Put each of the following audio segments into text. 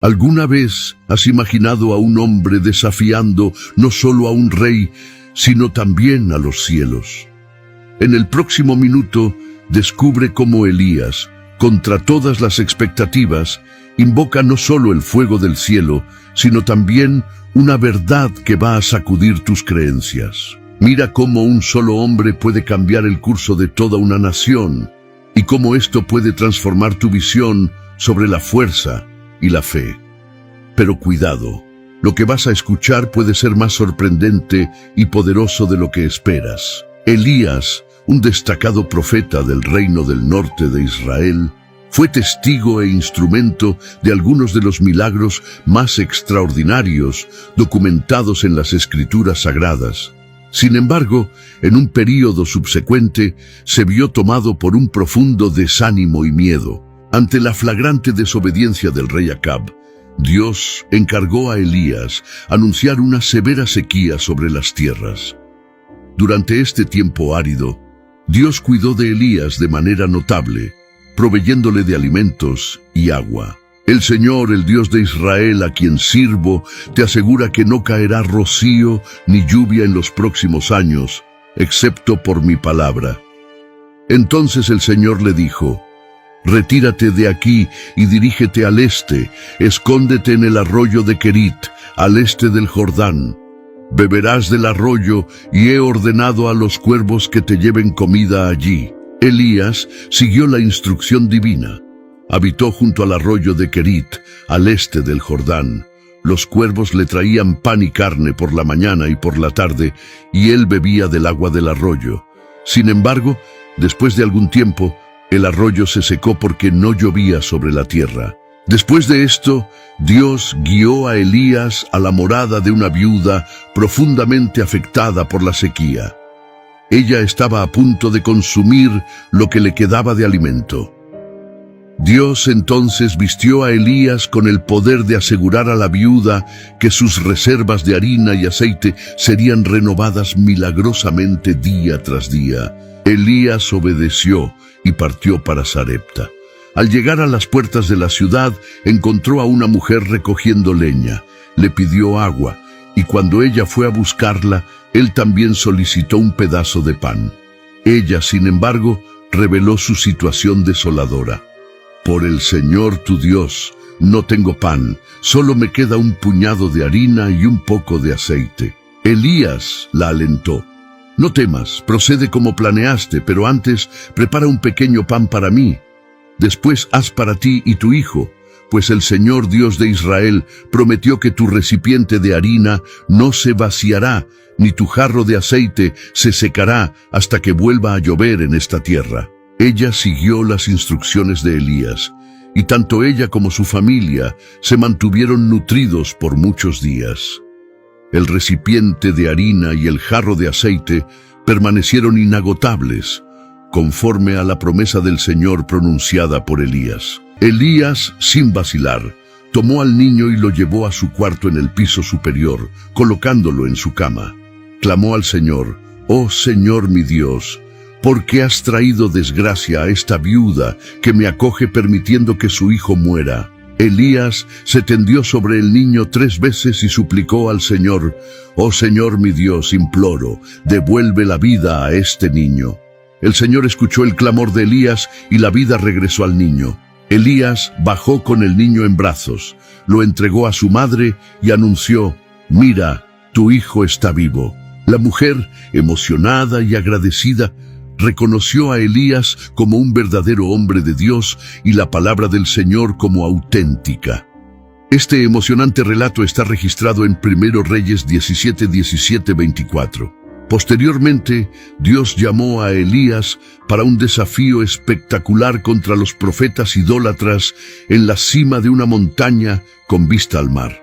¿Alguna vez has imaginado a un hombre desafiando no solo a un rey, sino también a los cielos? En el próximo minuto, descubre cómo Elías, contra todas las expectativas, invoca no solo el fuego del cielo, sino también una verdad que va a sacudir tus creencias. Mira cómo un solo hombre puede cambiar el curso de toda una nación, y cómo esto puede transformar tu visión sobre la fuerza y la fe. Pero cuidado, lo que vas a escuchar puede ser más sorprendente y poderoso de lo que esperas. Elías, un destacado profeta del reino del norte de Israel, fue testigo e instrumento de algunos de los milagros más extraordinarios documentados en las Escrituras Sagradas. Sin embargo, en un período subsecuente, se vio tomado por un profundo desánimo y miedo. Ante la flagrante desobediencia del rey Acab, Dios encargó a Elías anunciar una severa sequía sobre las tierras. Durante este tiempo árido, Dios cuidó de Elías de manera notable, proveyéndole de alimentos y agua. El Señor, el Dios de Israel, a quien sirvo, te asegura que no caerá rocío ni lluvia en los próximos años, excepto por mi palabra. Entonces el Señor le dijo: retírate de aquí y dirígete al este, escóndete en el arroyo de Querit, al este del Jordán. Beberás del arroyo y he ordenado a los cuervos que te lleven comida allí. Elías siguió la instrucción divina. Habitó junto al arroyo de Querit, al este del Jordán. Los cuervos le traían pan y carne por la mañana y por la tarde, y él bebía del agua del arroyo. Sin embargo, después de algún tiempo, el arroyo se secó porque no llovía sobre la tierra. Después de esto, Dios guió a Elías a la morada de una viuda profundamente afectada por la sequía. Ella estaba a punto de consumir lo que le quedaba de alimento. Dios entonces vistió a Elías con el poder de asegurar a la viuda que sus reservas de harina y aceite serían renovadas milagrosamente día tras día. Elías obedeció y partió para Sarepta. Al llegar a las puertas de la ciudad, encontró a una mujer recogiendo leña. Le pidió agua, y cuando ella fue a buscarla, él también solicitó un pedazo de pan. Ella, sin embargo, reveló su situación desoladora. Por el Señor tu Dios, no tengo pan, solo me queda un puñado de harina y un poco de aceite. Elías la alentó. No temas, procede como planeaste, pero antes prepara un pequeño pan para mí. Después haz para ti y tu hijo, pues el Señor Dios de Israel prometió que tu recipiente de harina no se vaciará, ni tu jarro de aceite se secará hasta que vuelva a llover en esta tierra. Ella siguió las instrucciones de Elías, y tanto ella como su familia se mantuvieron nutridos por muchos días. El recipiente de harina y el jarro de aceite permanecieron inagotables, conforme a la promesa del Señor pronunciada por Elías. Elías, sin vacilar, tomó al niño y lo llevó a su cuarto en el piso superior, colocándolo en su cama. Clamó al Señor: «Oh Señor mi Dios, ¿por qué has traído desgracia a esta viuda que me acoge permitiendo que su hijo muera?» Elías se tendió sobre el niño 3 veces y suplicó al Señor: «Oh Señor mi Dios, imploro, devuelve la vida a este niño». El Señor escuchó el clamor de Elías y la vida regresó al niño. Elías bajó con el niño en brazos, lo entregó a su madre y anunció: «Mira, tu hijo está vivo». La mujer, emocionada y agradecida, reconoció a Elías como un verdadero hombre de Dios y la palabra del Señor como auténtica. Este emocionante relato está registrado en 1 Reyes 17:24. Posteriormente, Dios llamó a Elías para un desafío espectacular contra los profetas idólatras en la cima de una montaña con vista al mar.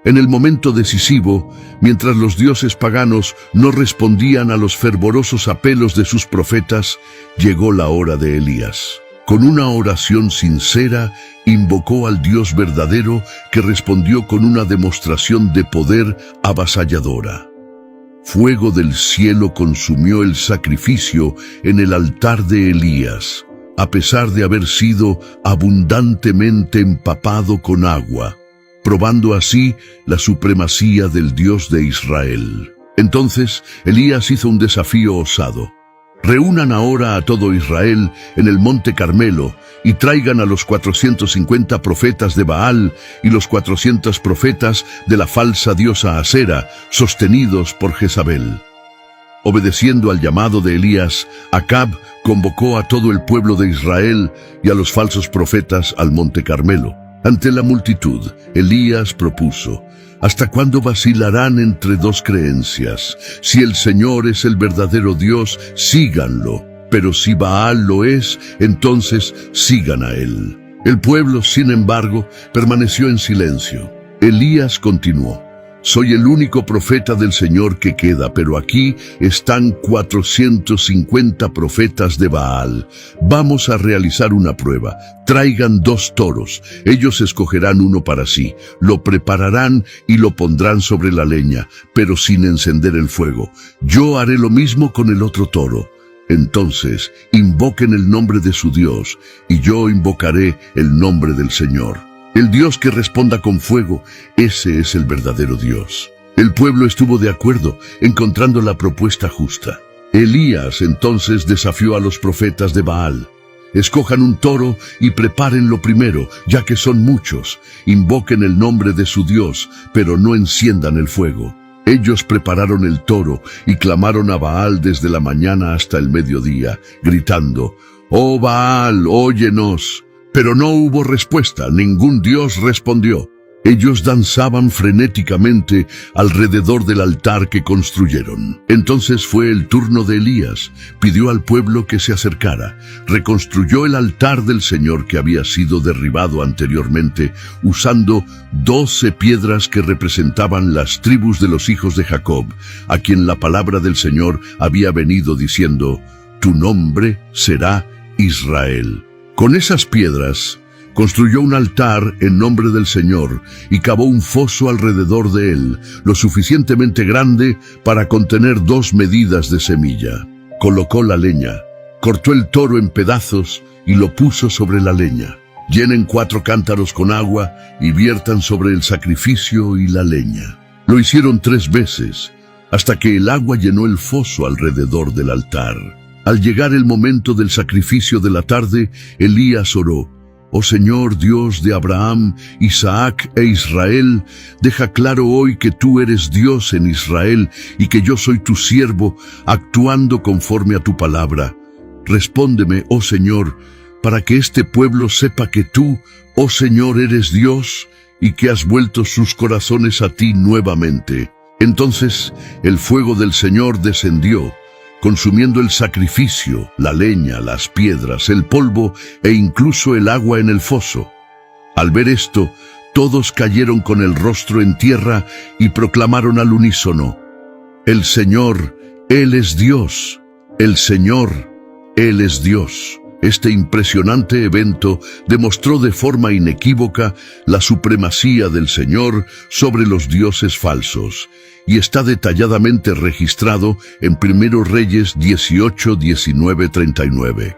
En el momento decisivo, mientras los dioses paganos no respondían a los fervorosos apelos de sus profetas, llegó la hora de Elías. Con una oración sincera, invocó al Dios verdadero, que respondió con una demostración de poder avasalladora. Fuego del cielo consumió el sacrificio en el altar de Elías, a pesar de haber sido abundantemente empapado con agua. probando así la supremacía del Dios de Israel. Entonces Elías hizo un desafío osado. Reúnan ahora a todo Israel en el monte Carmelo y traigan a los 450 profetas de Baal y los 400 profetas de la falsa diosa Asera, sostenidos por Jezabel. Obedeciendo al llamado de Elías, Acab convocó a todo el pueblo de Israel y a los falsos profetas al monte Carmelo. Ante la multitud, Elías propuso: ¿hasta cuándo vacilarán entre dos creencias? Si el Señor es el verdadero Dios, síganlo, pero si Baal lo es, entonces sigan a él. El pueblo, sin embargo, permaneció en silencio. Elías continuó: soy el único profeta del Señor que queda, pero aquí están 450 profetas de Baal. Vamos a realizar una prueba. Traigan 2 toros. Ellos escogerán uno para sí, lo prepararán y lo pondrán sobre la leña, pero sin encender el fuego. Yo haré lo mismo con el otro toro. Entonces, invoquen el nombre de su Dios, y yo invocaré el nombre del Señor. El Dios que responda con fuego, ese es el verdadero Dios. El pueblo estuvo de acuerdo, encontrando la propuesta justa. Elías entonces desafió a los profetas de Baal: escojan un toro y prepárenlo primero, ya que son muchos. Invoquen el nombre de su Dios, pero no enciendan el fuego. Ellos prepararon el toro y clamaron a Baal desde la mañana hasta el mediodía, gritando: «¡Oh Baal, óyenos!». Pero no hubo respuesta, ningún dios respondió. Ellos danzaban frenéticamente alrededor del altar que construyeron. Entonces fue el turno de Elías. Pidió al pueblo que se acercara. Reconstruyó el altar del Señor que había sido derribado anteriormente, usando 12 piedras que representaban las tribus de los hijos de Jacob, a quien la palabra del Señor había venido diciendo: «Tu nombre será Israel». Con esas piedras, construyó un altar en nombre del Señor y cavó un foso alrededor de él, lo suficientemente grande para contener 2 medidas de semilla. Colocó la leña, cortó el toro en pedazos y lo puso sobre la leña. Llenen 4 cántaros con agua y viertan sobre el sacrificio y la leña. Lo hicieron 3 veces, hasta que el agua llenó el foso alrededor del altar. Al llegar el momento del sacrificio de la tarde, Elías oró: «Oh Señor, Dios de Abraham, Isaac e Israel, deja claro hoy que tú eres Dios en Israel y que yo soy tu siervo, actuando conforme a tu palabra. Respóndeme, oh Señor, para que este pueblo sepa que tú, oh Señor, eres Dios y que has vuelto sus corazones a ti nuevamente». Entonces el fuego del Señor descendió, consumiendo el sacrificio, la leña, las piedras, el polvo e incluso el agua en el foso. Al ver esto, todos cayeron con el rostro en tierra y proclamaron al unísono: «El Señor, Él es Dios. El Señor, Él es Dios». Este impresionante evento demostró de forma inequívoca la supremacía del Señor sobre los dioses falsos, y está detalladamente registrado en 1 Reyes 18, 19, 39.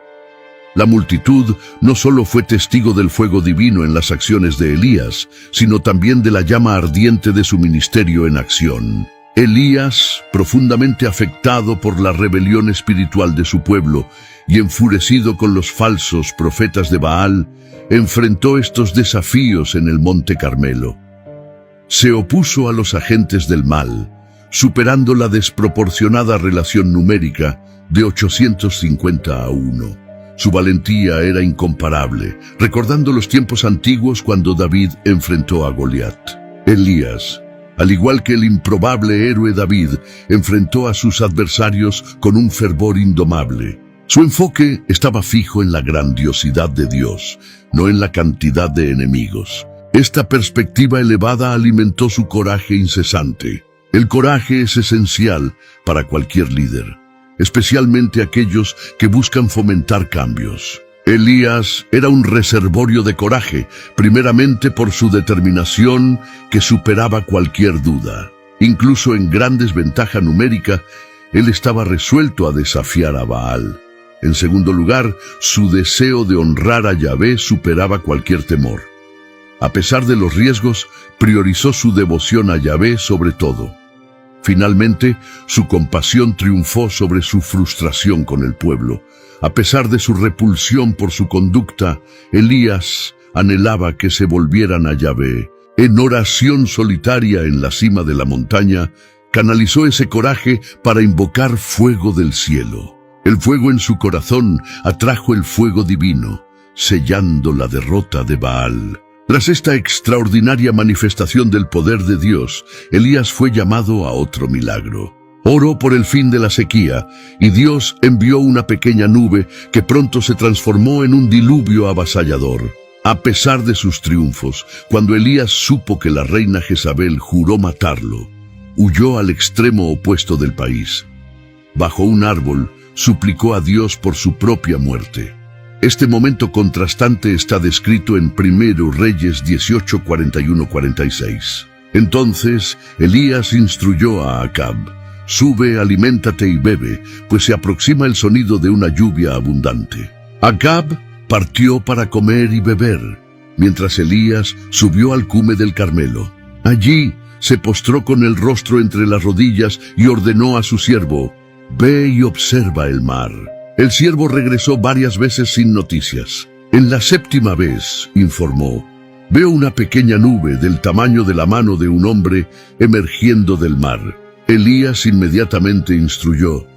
La multitud no solo fue testigo del fuego divino en las acciones de Elías, sino también de la llama ardiente de su ministerio en acción. Elías, profundamente afectado por la rebelión espiritual de su pueblo y enfurecido con los falsos profetas de Baal, enfrentó estos desafíos en el monte Carmelo. Se opuso a los agentes del mal, superando la desproporcionada relación numérica de 850 a 1. Su valentía era incomparable, recordando los tiempos antiguos cuando David enfrentó a Goliat. Elías, al igual que el improbable héroe David, enfrentó a sus adversarios con un fervor indomable. Su enfoque estaba fijo en la grandiosidad de Dios, no en la cantidad de enemigos. Esta perspectiva elevada alimentó su coraje incesante. El coraje es esencial para cualquier líder, especialmente aquellos que buscan fomentar cambios. Elías era un reservorio de coraje, primeramente por su determinación que superaba cualquier duda. Incluso en gran desventaja numérica, él estaba resuelto a desafiar a Baal. En segundo lugar, su deseo de honrar a Yahvé superaba cualquier temor. A pesar de los riesgos, priorizó su devoción a Yahvé sobre todo. Finalmente, su compasión triunfó sobre su frustración con el pueblo. A pesar de su repulsión por su conducta, Elías anhelaba que se volvieran a Yahvé. En oración solitaria en la cima de la montaña, canalizó ese coraje para invocar fuego del cielo. El fuego en su corazón atrajo el fuego divino, sellando la derrota de Baal. Tras esta extraordinaria manifestación del poder de Dios, Elías fue llamado a otro milagro. Oró por el fin de la sequía, y Dios envió una pequeña nube que pronto se transformó en un diluvio avasallador. A pesar de sus triunfos, cuando Elías supo que la reina Jezabel juró matarlo, huyó al extremo opuesto del país. Bajo un árbol, suplicó a Dios por su propia muerte. Este momento contrastante está descrito en 1 Reyes 18, 41-46. Entonces Elías instruyó a Acab: «Sube, aliméntate y bebe, pues se aproxima el sonido de una lluvia abundante». Acab partió para comer y beber, mientras Elías subió al cume del Carmelo. Allí se postró con el rostro entre las rodillas y ordenó a su siervo: «Ve y observa el mar». El siervo regresó varias veces sin noticias. En la séptima vez, informó: «Veo una pequeña nube del tamaño de la mano de un hombre emergiendo del mar». Elías inmediatamente instruyó: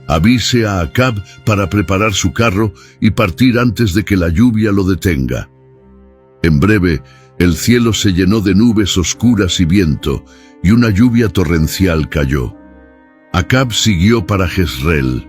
«Avise a Acab para preparar su carro y partir antes de que la lluvia lo detenga». En breve, el cielo se llenó de nubes oscuras y viento, y una lluvia torrencial cayó. Acab siguió para Jezreel,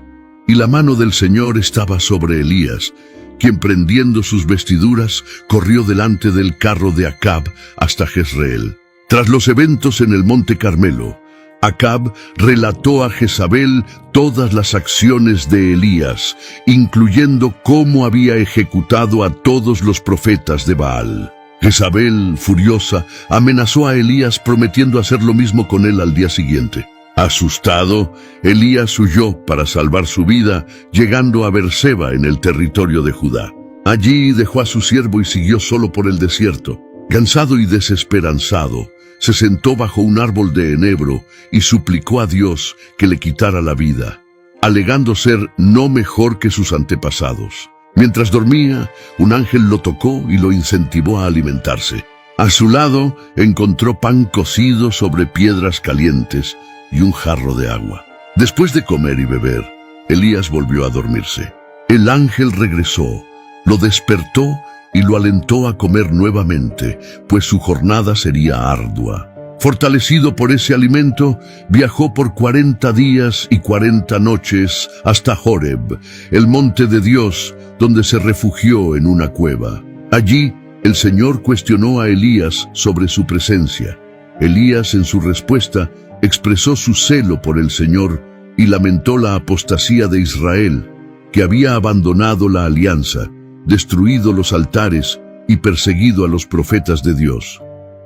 y la mano del Señor estaba sobre Elías, quien, prendiendo sus vestiduras, corrió delante del carro de Acab hasta Jezreel. Tras los eventos en el monte Carmelo, Acab relató a Jezabel todas las acciones de Elías, incluyendo cómo había ejecutado a todos los profetas de Baal. Jezabel, furiosa, amenazó a Elías prometiendo hacer lo mismo con él al día siguiente. Asustado, Elías huyó para salvar su vida, llegando a Beerseba en el territorio de Judá. Allí dejó a su siervo y siguió solo por el desierto. Cansado y desesperanzado, se sentó bajo un árbol de enebro y suplicó a Dios que le quitara la vida, alegando ser no mejor que sus antepasados. Mientras dormía, un ángel lo tocó y lo incentivó a alimentarse. A su lado encontró pan cocido sobre piedras calientes y un jarro de agua. Después de comer y beber, Elías volvió a dormirse. El ángel regresó, lo despertó y lo alentó a comer nuevamente, pues su jornada sería ardua. Fortalecido por ese alimento, viajó por 40 días y 40 noches hasta Horeb, el monte de Dios, donde se refugió en una cueva. Allí, el Señor cuestionó a Elías sobre su presencia. Elías, en su respuesta, expresó su celo por el Señor y lamentó la apostasía de Israel, que había abandonado la alianza, destruido los altares y perseguido a los profetas de Dios.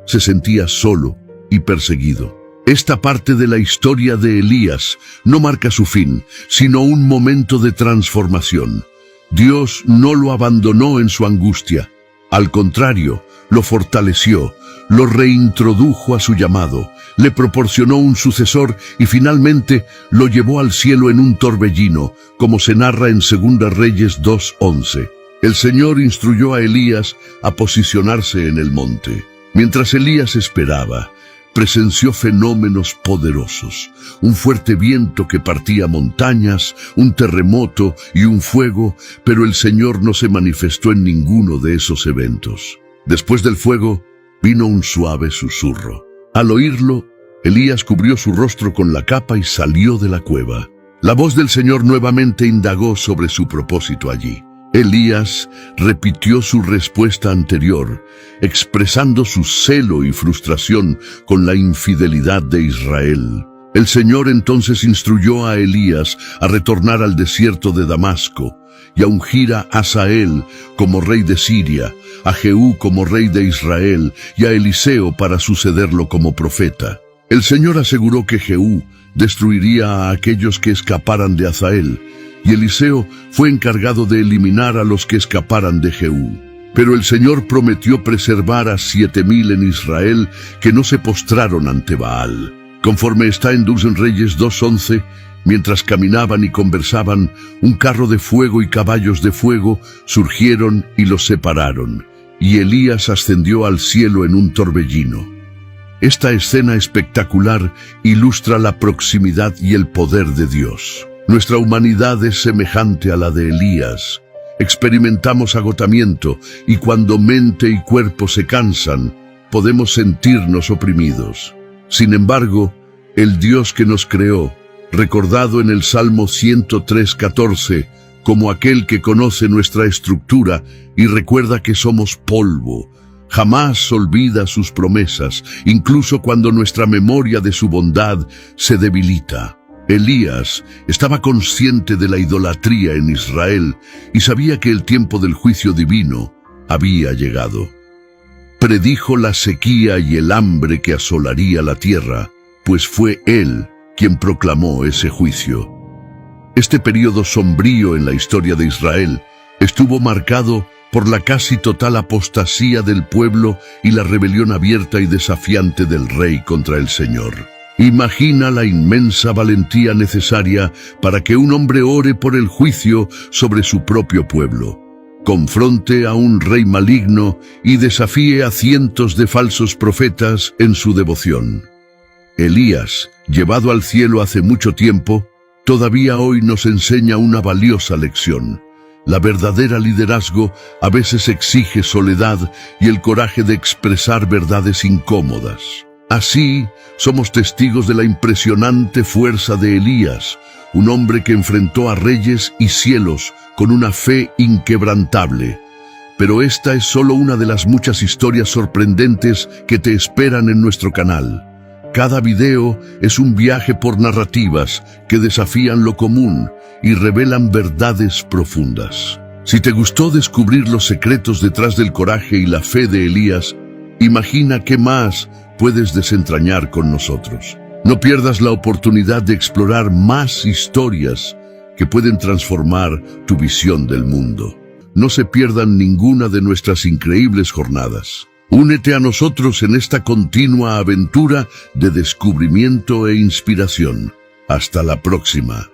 Se sentía solo y perseguido. Esta parte de la historia de Elías no marca su fin, sino un momento de transformación. Dios no lo abandonó en su angustia. Al contrario, lo fortaleció, lo reintrodujo a su llamado, le proporcionó un sucesor y finalmente lo llevó al cielo en un torbellino, como se narra en 2 Reyes 2:11. El Señor instruyó a Elías a posicionarse en el monte. Mientras Elías esperaba, presenció fenómenos poderosos: un fuerte viento que partía montañas, un terremoto y un fuego, pero el Señor no se manifestó en ninguno de esos eventos. Después del fuego, vino un suave susurro. Al oírlo, Elías cubrió su rostro con la capa y salió de la cueva. La voz del Señor nuevamente indagó sobre su propósito allí. Elías repitió su respuesta anterior, expresando su celo y frustración con la infidelidad de Israel. El Señor entonces instruyó a Elías a retornar al desierto de Damasco y a ungir a Hazael como rey de Siria, a Jehú como rey de Israel y a Eliseo para sucederlo como profeta. El Señor aseguró que Jehú destruiría a aquellos que escaparan de Hazael, y Eliseo fue encargado de eliminar a los que escaparan de Jehú. Pero el Señor prometió preservar a 7,000 en Israel que no se postraron ante Baal. Conforme está en 2 Reyes 2:11, mientras caminaban y conversaban, un carro de fuego y caballos de fuego surgieron y los separaron, y Elías ascendió al cielo en un torbellino. Esta escena espectacular ilustra la proximidad y el poder de Dios. Nuestra humanidad es semejante a la de Elías. Experimentamos agotamiento y cuando mente y cuerpo se cansan, podemos sentirnos oprimidos. Sin embargo, el Dios que nos creó, recordado en el Salmo 103:14, como aquel que conoce nuestra estructura y recuerda que somos polvo, jamás olvida sus promesas, incluso cuando nuestra memoria de su bondad se debilita. Elías estaba consciente de la idolatría en Israel y sabía que el tiempo del juicio divino había llegado. Predijo la sequía y el hambre que asolaría la tierra, pues fue él quien proclamó ese juicio. Este período sombrío en la historia de Israel estuvo marcado por la casi total apostasía del pueblo y la rebelión abierta y desafiante del rey contra el Señor. Imagina la inmensa valentía necesaria para que un hombre ore por el juicio sobre su propio pueblo, confronte a un rey maligno y desafíe a cientos de falsos profetas en su devoción. Elías, llevado al cielo hace mucho tiempo, todavía hoy nos enseña una valiosa lección. La verdadera liderazgo a veces exige soledad y el coraje de expresar verdades incómodas. Así, somos testigos de la impresionante fuerza de Elías, un hombre que enfrentó a reyes y cielos con una fe inquebrantable. Pero esta es solo una de las muchas historias sorprendentes que te esperan en nuestro canal. Cada video es un viaje por narrativas que desafían lo común y revelan verdades profundas. Si te gustó descubrir los secretos detrás del coraje y la fe de Elías, imagina qué más puedes desentrañar con nosotros. No pierdas la oportunidad de explorar más historias que pueden transformar tu visión del mundo. No se pierdan ninguna de nuestras increíbles jornadas. Únete a nosotros en esta continua aventura de descubrimiento e inspiración. Hasta la próxima.